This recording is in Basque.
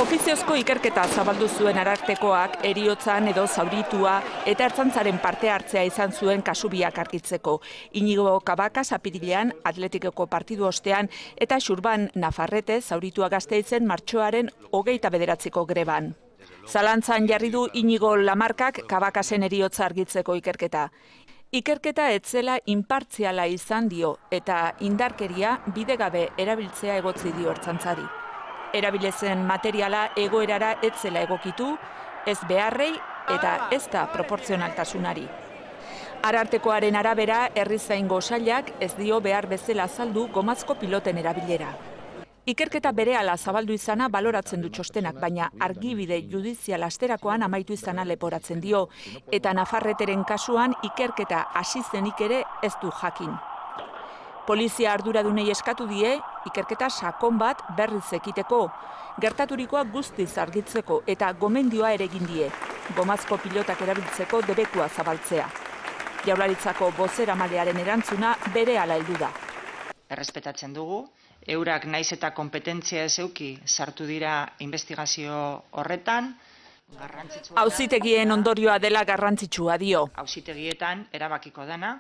Ofiziozko ikerketa zabaldu zuen Arartekoak heriotzan edo zauritua eta ertzaintzaren parte hartzea izan zuen kasubiak argitzeko. Iñigo Cabacas apirilean Atletikoko partidu ostean eta Xurban Nafarrete zauritua Gasteizen martxoaren 29ko greban. Zalantzan jarri du Iñigo Lamarkak Cabacasen heriotza argitzeko ikerketa. Ikerketa etzela inpartziala izan dio eta indarkeria bidegabe erabiltzea egotzi dio ertzaintzari. Erabilezen materiala egoerara etzela egokitu, ez beharrei eta ez da proportzionaltasunari. Arartekoaren arabera, herrizaingo sailak ez dio behar bezala azaldu gomazko piloten erabilera. Ikerketa berehala zabaldu izana baloratzen du txostenak, baina argibide judizial asterakoan amaitu izana leporatzen dio, eta Nafarreteren kasuan ikerketa hasi zenik ere ez du jakin. Polizia arduradunei eskatu die, ikerketa sakon bat berriz ekiteko, gertaturikoa guztiz argitzeko eta gomendioa ere egin die, gomazko pilotak erabiltzeko debekua zabaltzea. Jaurlaritzako bozeramailearen erantzuna berehala heldu da. Errespetatzen dugu, eurak naiz eta konpetentzia ez eduki sartu dira investigazio horretan, Auzitegien ondorioa dela garrantzitsua dio. auzitegietan erabakiko dena,